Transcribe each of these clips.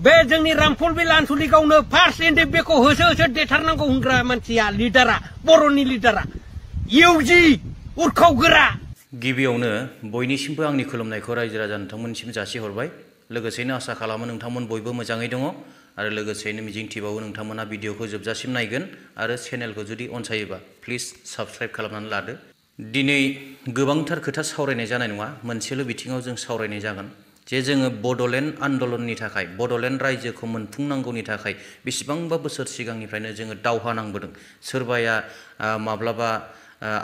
बे जोंनि Ramphalbil आनसलिकावनो first NDFB खौ होसो होसो देथारनांगौ होनग्रा मानसिया लिडारा बर'नि लिडारा इउजि उरखावगोरा गिबियावनो बयनिसिमबो आंनि खुलुमनायखौ रायजो राजा नोंथांमोननिसिम जासिहरबाय लोगोसेनो आसा खालामो नोंथांमोन बयबो मोजाङै दङ आरो लोगोसेनो मिजिंथिबावो नोंथांमोना भिडिअखौ जोबजासिम नायगोन आरो चेनेलखौ जुदि अनसायोबा प्लिज साबस्क्राइब खालामनानै लादो दिनै गोबांथार खोथा सावरायनाय जानाय नङा मोनसेल' बिथिङाव जों सावरायनाय जागोन जे जोङो बड'लेण्ड आन्दलननि थाखाय बड'लेण्ड रायजोखौ मोनफुंनांगौनि थाखाय बेसेबांबा बोसोर सिगांनिफ्रायनो जोङो दावहा नांबोदों सोरबाया माब्लाबा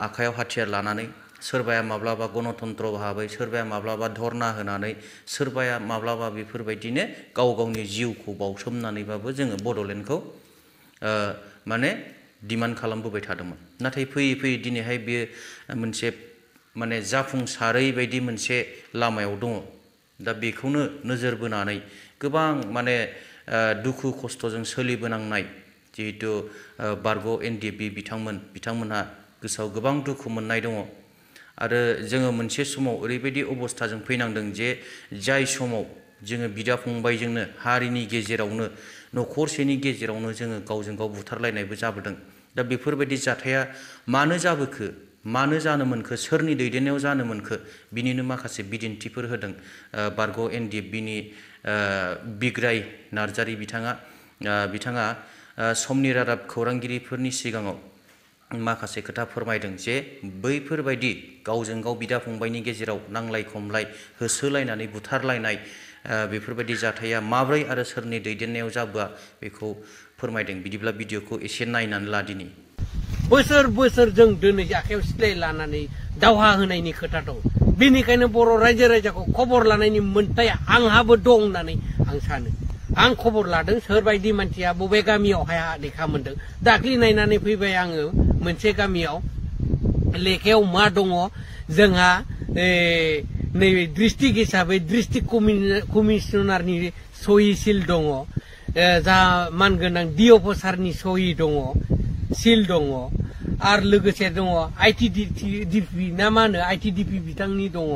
आखायाव हाथियार लानानै सोरबाया माब्लाबा गणतन्त्र भाबै सोरबाया माब्लाबा धरना होनानै सोरबाया माब्लाबा बेफोरबायदिनो गाव गावनि जिउखौ बावसोमनानैबाबो जोङो बड'लेण्डखौ माने डिमान्ड खालामबोबाय थादोंमोन नाथाय फैयै फैयै दिनैहाय बेयो मोनसे माने जाफुंसारै बायदि मोनसे लामायाव दङ दा बेखौनो नोजोर बोनानै गोबां माने दुखु खस्थ'जों सोलिबोनांनाय जिहेतु बारग' एनडिएफबि बिथांमोनहा गोसोआव गोबां दुखु मोननाय दङ आरो जोङो मोनसे समाव ओरैबायदि अबस्थाजों फैनांदों जे जाय समाव जोङो बिदा फंबायजोंनो हारिनि गेजेरावनो न'खरसेनि गेजेरावनो जोङो गावजों गाव बुथारलायनायबो जाबोदों दा बेफोरबायदि जाथाया मानो जाबोखो मानो जानो मोनखो सोरनि दैदेननायाव जानो मोनखो बिनिनो माखासे बिदिन्थिफोर होदों बारग' एनडिएफबिनि बिग्राय नार्जारि बिथाङा समनि रादाब खौरांगिरिफोरनि सिगाङाव माखासे खोथा फोरमायदों जे बैफोरबायदि गावजों गाव बिदा फंबायनि गेजेराव नांलाय खमलाय होसोलायनानै बुथारलायनाय बेफोरबायदि जाथाया माब्रै आरो सोरनि दैदेननायाव जाबोआ बेखौ फोरमायदों बिदिब्ला भिडिअखौ एसे नायनानै ला दिनै बोसोर बोसोर जों दिनै आखायाव सिलाय लानानै दावहा होनायनि खोथा दं बेनिखायनो बर' रायजो राजाखौ खबर लानायनि मोन्थाय आंहाबो दं होननानै आं सानो आं खबर लादों सोरबायदि मानसिया बबे गामियावहाय लेखा मोनदों दाख्लि नायनानै फैबाय आङो मोनसे गामियाव लेखायाव मा दङ जोंहा नैबे डिस्ट्रिक्ट हिसाबै डिस्ट्रिक्ट कमिशनारनि सहि सिल दङ जा मानगोनां डिअ सारनि सहि दङ सिल दङ आरो लोगोसे दङ आइटिडिपि ना मा होनो आइटिडिपि बिथांनि दङ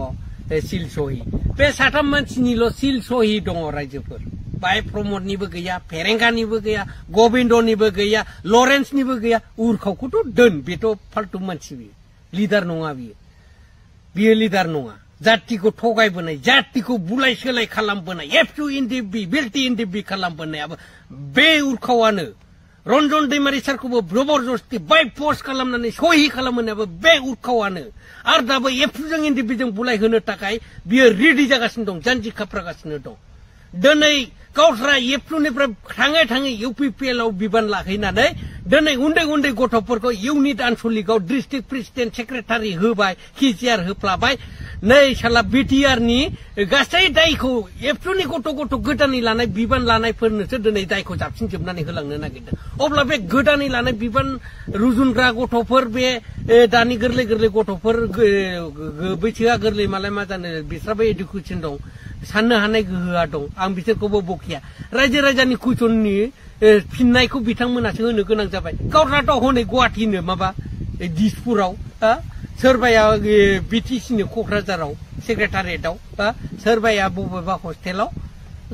सिल सहि बे साथाम मानसिनिल' सिल सहि दङ रायजोफोर बाय प्रमदनिबो गैया फेरेंगानिबो गैया गबिन्दनिबो गैया लरेन्सनिबो गैया उरखावखौथ' दोन बेथ' फाल्तु मानसि बियो लिडार नङा बियो लिडार नङा जातिखौ थगायबोनाय जातिखौ बुलाय सोलाय खालामबोनाय एफटु एनडिएफबि बिल्टि एनडिएफबि खालामबोनायाबो बे उरखावानो रन्जन दैमारि सारखौबो जबरदस्ति बाय फर्स खालामनानै सहि खालामहोनायाबो बे उरखावानो आरो दाबो एफटुजों एनडिएफबिजों बुलाय होनो थाखाय बियो रेडि जागासिनो दं जानजि खाफ्रागासिनो दं दिनै गावस्रा एफटुनिफ्राय थाङै थाङै इउपिपिएल आव बिबान लाहैनानै दिनै उन्दै उन्दै गथ'फोरखौ इउनिट आनसलिकआव डिस्ट्रिक्ट प्रेसिडेन्ट सेक्रेटारि होबाय केजिआर होफ्लाबाय नै साला बिटिआरनि गासै दायखौ एफटुनि गथ' गोदानै लानाय बिबान लानायफोरनोसो दिनै दायखौ जाबसिनजोबनानै होलांनो नागिरदों अब्ला बे गोदानै लानाय बिबान रुजुनग्रा गथ'फोर बे दानि गोरलै गथ'फोर बैसोआ गोरलै मालाय मा जानो बिस्राबो इडुकेसन दं साननो हानाय गोहोआ दं आं बिसोरखौबो बखिया रायजो राजानि कुइसननि फिननायखौ बिथांमोनासो होनो गोनां जाबाय गावस्राथ' हनै गुवाहाटीनो माबा दिसपुराव सोरबाया बिटिसिनो क'क्राझाराव सेक्रेटारियेटआव सोरबाया बबेबा हस्टेलाव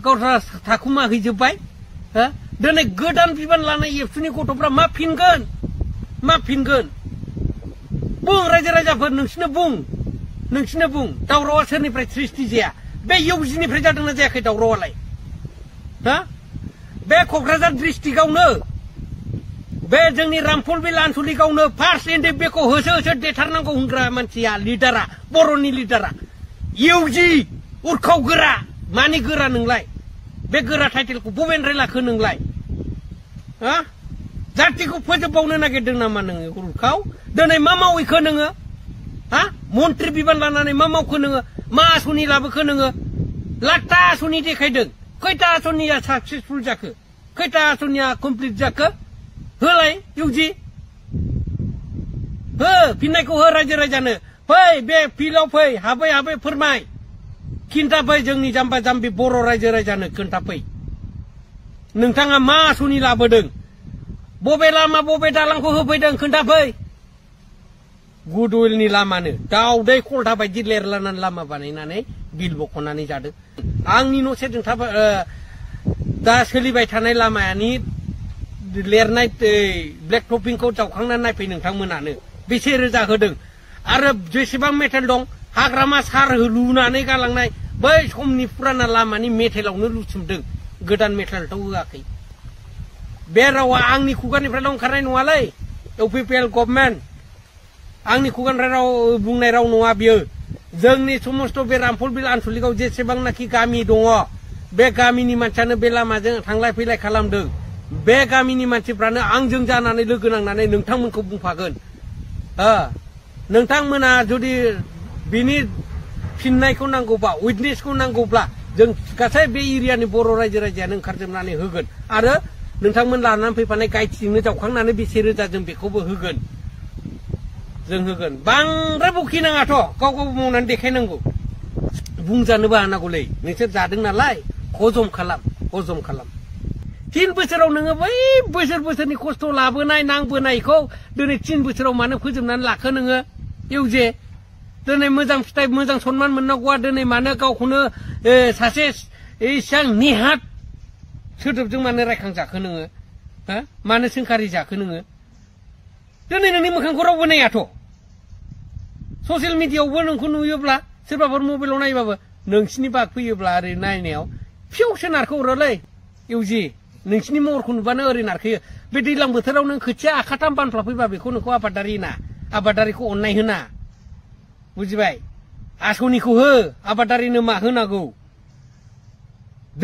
गावस्रा थाखुमा हैजोब्बाय दिनै गोदान बिबान लानाय एफसुनि गथ'फ्रा मा फिनगोन बुं रायजो राजाफोर नोंसिनो बुं दावरावआ सोरनिफ्राय सृष्टि जाया बे इउजिनिफ्राय जादोंना जायाखै दावरावआलाय बे क'क्राझार डिस्ट्रिक्टआवनो बे जोंनि रामफलबिल आनसलिकावनो फार्स्ट एनडिएफबि खौ होसो होसो देथारनांगौ होनग्रा मानसिया लिडारा बर'नि लिडारा इउजि उरखावगोरा मानि गोरा नोंलाय बे गोरा टाइटेलखौ बबेनिफ्राय लाखो नोंलाय जातिखौ फोजोबबावनो नागिरदों नामा नोङो उरखाव दिनै मा मावैखो नोङो मन्त्रि बिबान लानानै मा मावखो नोङो मा आसनि लाबोखो नोङो लाखथा आसनि देखायदों खैथा आसनिया साक्सेसफुल जाखो खैथा आसनिया कमप्लिट जाखो होलाय इउजि हो फिननायखौ हो रायजो राजानो फै बे फिल्डआव फै हाबै फोरमाय खिन्थाफै जोंनि जाम्बा जाम्बि बर' रायजो राजानो खोन्थाफै नोंथाङा मा आसनि लाबोदों बबे लामा बबे दालांखौ होफैदों खोन्थाफै गुडविलनि लामानो दाउदै खलथा बायदि लेरलानानै लामा बानायनानै बिल बख'नानै जादों आंनि न' सेरजों दा सोलिबाय थानाय लामानि लिरनाय ब्लेक टपिंखौ जावखांनानै नायफै नोंथांमोनानो बेसे रोजा होदों आरो जेसेबां मेटेल दं हाग्रामा सार लुनानै गालांनाय बै समनि फुराना लामानि मेटेलावनो लुसुमदों गोदान मेटेलथ' होआखै बे रावा आंनि खुगानिफ्राय ओंखारनाय नङालै इउपिपिएल गभर्नमेन्ट आंनि खुगानिफ्राय बुंनाय राव नङा बियो जोंनि समस्त बे रामफल बिल आनसलिकआव जेसेबांनाखि गामि दङ बे गामिनि मानसियानो बे लामाजों थांलाय फैलाय खालामदों बे गामिनि मानसिफ्रानो आंजों जानानै लोगो नांनानै नोंथांमोनखौ बुंफागोन नोंथांमोना जुदि बिनि फिननायखौ नांगौबा उइटनेसखौ नांगौब्ला जों गासै बे एरियानि बर' रायजो राजायानो ओंखारजोबनानै होगोन आरो नोंथांमोन लानानै फैफानाय गाइडजोंनो जावखांनानै बेसे रोजा जों बेखौबो होगोन जों होगोन बांद्राय बखिनाङाथ' गाव गाव मावनानै देखायनांगौ बुंजानोबो हानांगौलै नोंसोर जादों नालाय हजम खालाम 3 बोसोराव नोङो बै बोसोरनि खस्थ' लाबोनाय नांबोनायखौ दिनै 3 बोसोराव मानो फोजोबनानै लाखो नोङो इउजे दिनै मोजां फिथाइ मोजां सनमान मोननांगौआ दिनै मानो गावखौनो सासे इसां नेहात सोदोबजों मानो रायखांजाखो नोङो मानो सोंखारि जाखो नोङो दिनै नोंनि मोखांखौ रावबो नायाथ' ससियेल मिडियायावबो नोंखौ नुयोब्ला सोरबाफोर मबाइलाव नायबाबो नोंसिनि बाग फैयोब्ला ओरै नायनायाव फिउसो नारखोहरोलै इउजि नोंसिनि महरखौ नुबानो ओरै नारखोयो बे दैज्लां बोथोराव नों खोथिया आखाथाम बानफ्ला फैबा बेखौ नोंखौ आबादारिखौ अननाय होना बुजिबाय आसनिखौ हो आबादारिनो मा होनांगौ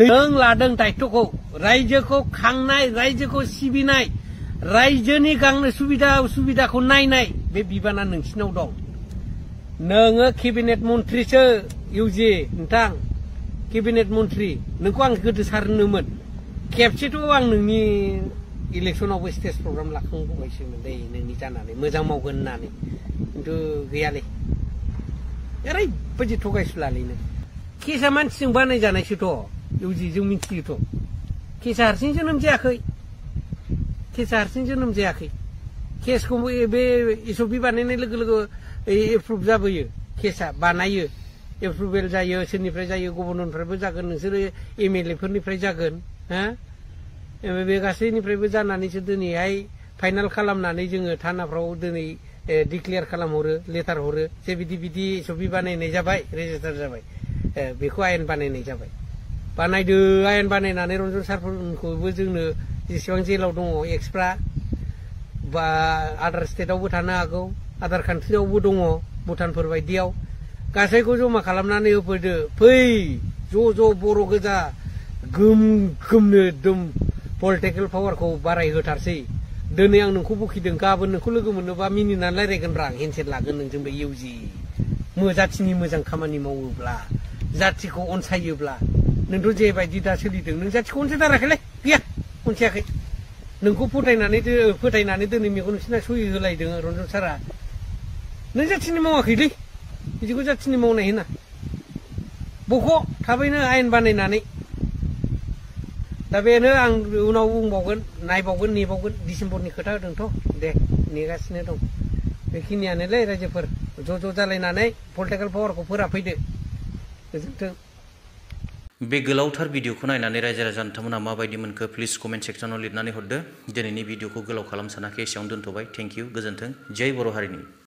नों लादों दायित्वखौ रायजोखौ खांनाय रायजोखौ सिबिनाय रायजोनि गांनो सुबिदाखौ नायनाय बे बिबाना नोंसिनाव दं नोङो केबिनेट मन्थ्रिसो इउजि नोंथां केबिनेट मन्थ्रि नोंखौ आं गोदो सारनोमोन खेबसेथ' आं नोंनि इलेक्सनावबो स्टेज प्रग्राम लाखांबायसोमोन दै नोंनि जानानै मोजां मावगोन होननानै खिन्थु गैयालै ओरैबायदि थगायसुलालै नों केसा मानसिजों बानायजानायसोथ' इउजि जों मिथियोथ' केसा हारसिं जोनोम जायाखै केसखौ बे एसपि बानायनाय लोगो लोगो एप्रुभ जाबोयो केसा बानायो एप्रुभेल जायो सोरनिफ्राय जायो गभर्नरनिफ्रायबो जागोन नोंसोरो एमएलए फोरनिफ्राय जागोन बे गासैनिफ्रायबो जानानैसो दिनैहाय फाइनाल खालामनानै जोङो थानाफ्राव दिनै डिक्लेयार खालामहरो लेटार हरो जे बिदि एसपि बानायनाय जाबाय रेजिस्टार जाबाय बेखौ आयेन बानायनाय जाबाय बानायदो आयेन बानायनानै रन्जन सारफोरखौबो जोंनो जेसेबां जेलाव दङ एक्सफ्रा बा आदार स्टेटआवबो थानो हागौ आदार कान्ट्रियावबो दङ भुटानफोर बायदियाव गासैखौ जमा खालामनानै होफैदो फै ज' बर' गोजा गोमनो एकदम पलिटिकेल पावारखौ बारायहोथारसै दिनै आं नोंखौ बखिदों गाबोन नोंखौ लोगो मोनोबा मिनिनानै रायज्लायगोनब्रा आं हेन्डसेक लागोन नोंजोंबो इउजि जाथिनि मोजां खामानि मावोब्ला जाथिखौ अनसायोब्ला नोंथ' जेबायदि दा सोलिदों नों जाथिखौ अनसायथाराखैलै गैया अनसायाखै नोंखौ फोथायनानै दिनै मेगन सिना सहि होलायदों रन्जन सारा नों जाथिनि मावाखैलै बिदिखौ जाथिनि मावनाय होना बख' थाबैनो आयेन बानायनानै दा बेनो आं उनाव बुंबावगोन नायबावगोन नेबावगोन डिसेम्बरनि खोथा होदोंथ' दे नेगासिनो दं बेखिनियानोलै रायजोफोर ज' जालायनानै पलिटिकेल पावारखौ फोराफैदो गोजोन्थों बे गोलावथार भिडिअखौ नायनानै रायजो राजा नोंथांमोना माबायदि मोनखो प्लिज कमेन्ट सेक्सनाव लिरनानै हरदो दिनैनि भिडिअखौ गोलाव खालाम सानाखै एसेयावनो दोनथ'बाय थेंक इउ गोजोन्थों जय बर' हारिनि